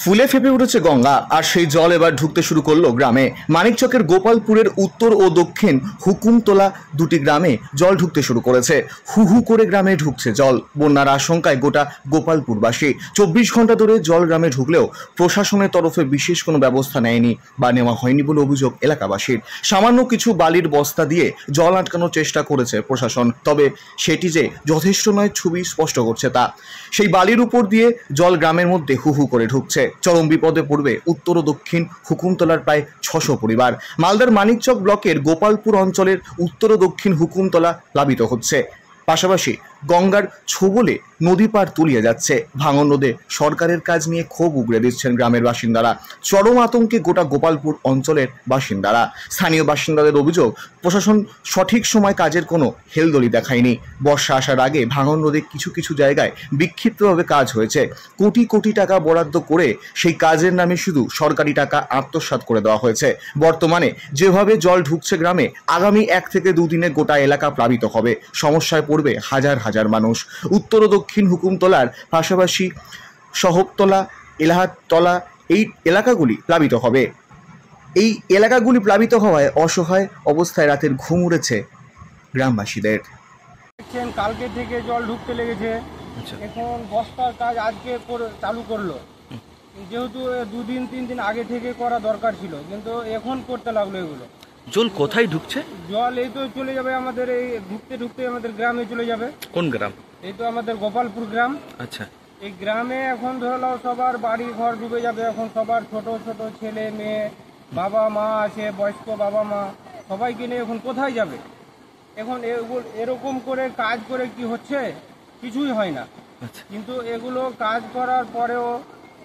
ফুলে ফেপে উঠেছে গঙ্গা, আর সেই জল এবার ঢুকতে শুরু করলো গ্রামে। মানিকচকের গোপালপুরের উত্তর ও দক্ষিণ হুকুমতলা দুটি গ্রামে জল ঢুকতে শুরু করেছে। হু হু করে গ্রামে ঢুকছে জল। বন্যার আশঙ্কায় গোটা গোপালপুরবাসী। 24 ঘন্টা ধরে জল গ্রামে ঢুকলেও প্রশাসনের তরফে বিশেষ কোনো ব্যবস্থা নেয়নি বা নেওয়া হয়নি বলে অভিযোগ এলাকাবাসীর। সামান্য কিছু বালির বস্তা দিয়ে জল আটকানোর চেষ্টা করেছে প্রশাসন, তবে সেটি যে যথেষ্ট নয় ছবি স্পষ্ট করছে তা। সেই বালির উপর দিয়ে জল গ্রামের মধ্যে হু হু করে ঢুকছে। চরম বিপদে পড়বে উত্তর ও দক্ষিণ হুকুমতলার প্রায় 600 পরিবার। মালদার মানিকচক ব্লকের গোপালপুর অঞ্চলের উত্তর ও দক্ষিণ হুকুমতলা প্লাবিত হচ্ছে। পাশাপাশি গঙ্গার ছোবলে নদী পার তলিয়ে যাচ্ছে। ভাঙন রোধে সরকারের কাজ নিয়ে ক্ষোভ উগড়ে দিচ্ছেন গ্রামের বাসিন্দারা। চরম আতঙ্কে গোটা গোপালপুর অঞ্চলের বাসিন্দারা। স্থানীয় বাসিন্দাদের অভিযোগ, প্রশাসন সঠিক সময় কাজের কোনো হেলদোলি দেখায়নি। বর্ষা আসার আগে ভাঙন রোধে কিছু কিছু জায়গায় বিক্ষিপ্তভাবে কাজ হয়েছে। কোটি কোটি টাকা বরাদ্দ করে সেই কাজের নামে শুধু সরকারি টাকা আত্মসাৎ করে দেওয়া হয়েছে। বর্তমানে যেভাবে জল ঢুকছে গ্রামে, আগামী 1 থেকে 2 দিনে গোটা এলাকা প্লাবিত হবে। সমস্যায় পড়বে হাজার হাজার মানুষ। উত্তর ও দক্ষিণ হুকুমতলার পাশাপাশি সহবতলা, এলাহাততলা এই এলাকাগুলি প্লাবিত হবে। এই এলাকাগুলি প্লাবিত হওয়ায় অসহায় অবস্থায় রাতের ঘুম উড়েছে গ্রামবাসীদের। কালকে থেকে জল ঢুকতে লেগেছে। এখন বস্তার কাজ আজকে চালু করলো, যেহেতু 2 দিন 3 দিন আগে থেকে করা দরকার ছিল, কিন্তু এখন করতে লাগলো এগুলো। জল কোথায় ঢুকছে? জল এই তো চলে যাবে আমাদের, এই ঢুকতে ঢুকতে আমাদের গ্রামে চলে যাবে। কোন গ্রাম? এই তো আমাদের গোপালপুর গ্রাম। আচ্ছা, এই গ্রামে এখন ধরে নাও সবার বাড়ি ঘর ডুবে যাবে। এখন সবার ছোট ছোট ছেলে মেয়ে, বাবা মা আছে, বয়স্ক বাবা মা, সবাইকে নিয়ে এখন কোথায় যাবে? এখন এরকম করে কাজ করে কি হচ্ছে? কিছুই হয় না। কিন্তু এগুলো কাজ করার পরেও,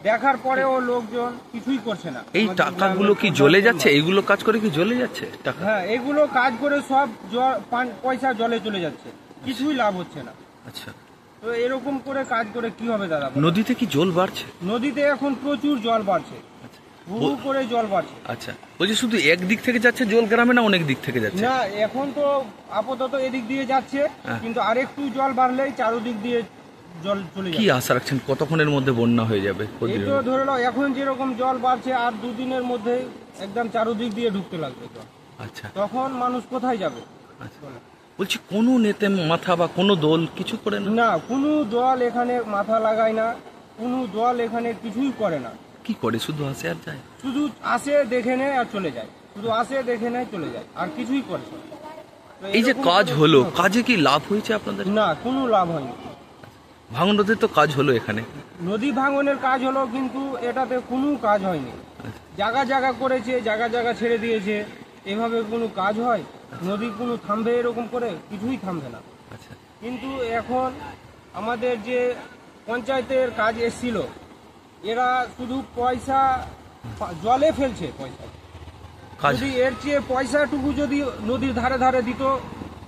দেখার পরেও লোকজন কিছুই করছে না। এই টাকাগুলো কি জ্বলে যাচ্ছে? এইগুলো কাজ করে কি জ্বলে যাচ্ছে টাকা? হ্যাঁ, এগুলো কাজ করে সব পয়সা জলে চলে যাচ্ছে, কিছুই লাভ হচ্ছে না। আচ্ছা, তো এরকম করে কাজ করে কি হবে দাদা? নদীতে কি জল বাড়ছে? নদীতে এখন প্রচুর জল বাড়ছে, হু করে জল বাড়ছে। আচ্ছা, বলছি শুধু এক দিক থেকে যাচ্ছে জল গ্রামে, না অনেক দিক থেকে যাচ্ছে? না, এখন তো আপাতত এদিক দিয়ে যাচ্ছে, কিন্তু আরেকটু জল বাড়লেই চারদিক দিয়ে জল চলে যাবে। কি আশা রাখছেন কতক্ষণের মধ্যে বন্যা হয়ে যাবে? এই তো ধরে নাও এখন যেরকম জল বাড়ছে, আর 2 দিনের মধ্যে একদম চারদিক দিয়ে ঢুকতে লাগবে জল। আচ্ছা, তখন মানুষ কোথায় যাবে? আচ্ছা, বলছি কোনো নেতা মাথা বা কোনো দল কিছু করে না? না, কোনো দল এখানে মাথা লাগায় না, কোনো দল এখানে কিছুই করে না। কি করে? শুধু আসে আর যায়? শুধু আসে, দেখে নেয় আর চলে যায়। শুধু আসে, দেখে নেয়, চলে যায়, আর কিছুই করে না। এই যে কাজ হলো, কাজে কি লাভ হয়েছে আপনাদের? না, কোনো লাভ হয়নি। ভাঙন রোধের তো কাজ হলো এখানে, নদী ভাঙনের কাজ হলো, কিন্তু এটাতে কোনো কাজ হয়নি। জায়গা জায়গা করেছে, জায়গা জায়গা ছেড়ে দিয়েছে, এভাবে কোনো কাজ হয়? নদী কোনো থামবে? এরকম করে কিছুই থামবে না। আচ্ছা, কিন্তু এখন আমাদের যে পঞ্চায়েতের কাজ এসেছিল, এরা শুধু পয়সা জলে ফেলছে। পয়সা যদি এর চেয়ে পয়সাটুকু যদি নদীর ধারে ধারে দিত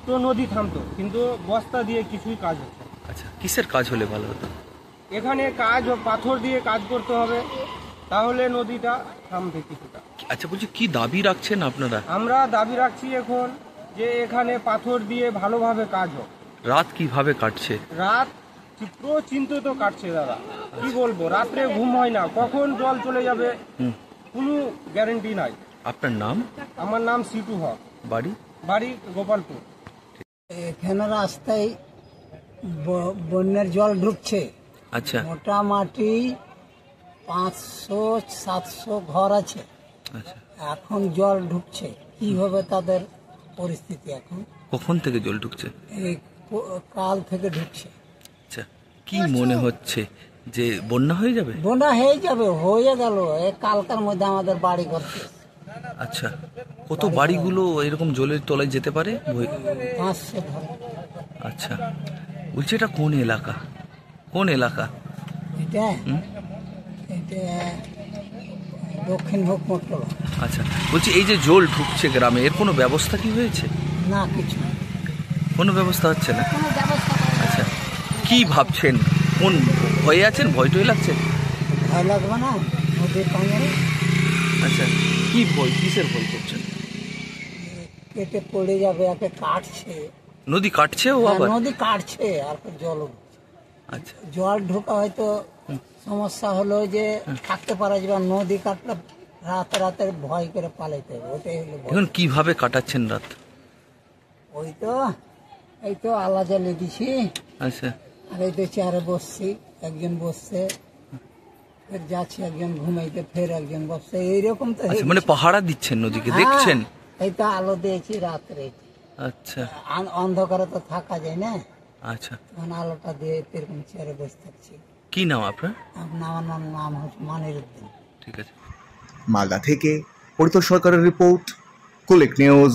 তো নদী থামতো, কিন্তু বস্তা দিয়ে কিছুই কাজ হচ্ছে। আচ্ছা, কিসের কাজ হলে ভালো হতো? এখানে কাজ পাথর দিয়ে কাজ করতে হবে, তাহলে নদীটা থামবে কিছুটা। আচ্ছা, বলছি কি দাবি রাখছেন আপনারা? আমরা দাবি রাখছি এখন যে এখানে পাথর দিয়ে ভালোভাবে কাজ হোক। রাত কিভাবে কাটছে? রাত চিন্তিত কাটছে দাদা, কি বলবো, রাত্রে ঘুম হয় না, কখন জল চলে যাবে কোনো গ্যারান্টি নাই। আপনার নাম? আমার নাম সিটু হক। বাড়ি গোপালপুর। এখানে রাস্তায় বন্যার জল ঢুকছে। আচ্ছা, মোটামুটি 500-700 ঘর আছে। আচ্ছা, এখন জল ঢুকছে, কি হবে তাদের পরিস্থিতি এখন? কখন থেকে জল ঢুকছে? এই কাল থেকে ঢুকছে। আচ্ছা, কি মনে হচ্ছে যে বন্যা হয়ে যাবে? বন্যা হয়ে যাবে, হয়ে গেল এই কালকার মধ্যে আমাদের বাড়ি করছে। আচ্ছা, কত বাড়িগুলো এরকম জলের তলায় যেতে পারে? 500 ঘর। আচ্ছা, বলছি এটা কোন এলাকা? কোন এলাকা এটা? এটা দক্ষিণ হুকুমতলা। আচ্ছা, বলছি এই যে জল ঢুকছে গ্রামে, এর কোনো ব্যবস্থা কি হয়েছে? না, কিছু না, কোনো ব্যবস্থা হচ্ছে না। কোনো ব্যবস্থা। আচ্ছা, কি ভাবছেন? কোন ভয়ে আছেন? ভয় টয় লাগছে? ভয় লাগবে না নদীর পানি? আচ্ছা, কি ভয়, কিসের ভয় করছেন? কেটে পড়ে যাবে, একে কাটছে। নদী কাটছে? ও আবার নদী কাটছে আর জল। আচ্ছা, জল ঢোকা হয়তো সমস্যা হলো যে থাকতে পারা যাবে না, নদী কাটলে রাতে রাতে ভয় করে পালাইতে হবে, ওটাই হলো ভয়। এখন কিভাবে কাটাচ্ছেন রাত? ওই তো এই তো আলা জ্বালিয়ে দিছি, আচ্ছা, আর এই তো চেয়ারে বসছি, একজন বসছে, ফের যাচ্ছে একজন ঘুমাইতে, ফের একজন বসছে, এইরকম তো আচ্ছা, মানে পাহারা দিচ্ছেন নদীকে, দেখছেন? হ্যাঁ, এই তো আলো দিয়েছি রাত্রে, আচ্ছা অন্ধকারে তো থাকা যায় না, আচ্ছা। তখন আলোটা দিয়ে এরকম চেয়ারে বসে থাকছি। কি নাম আপনার? আমার নাম হচ্ছে মানিরুদ্দিন। ঠিক আছে। মালদা থেকে পরিতোষ সরকারের রিপোর্ট, কুলিক নিউজ।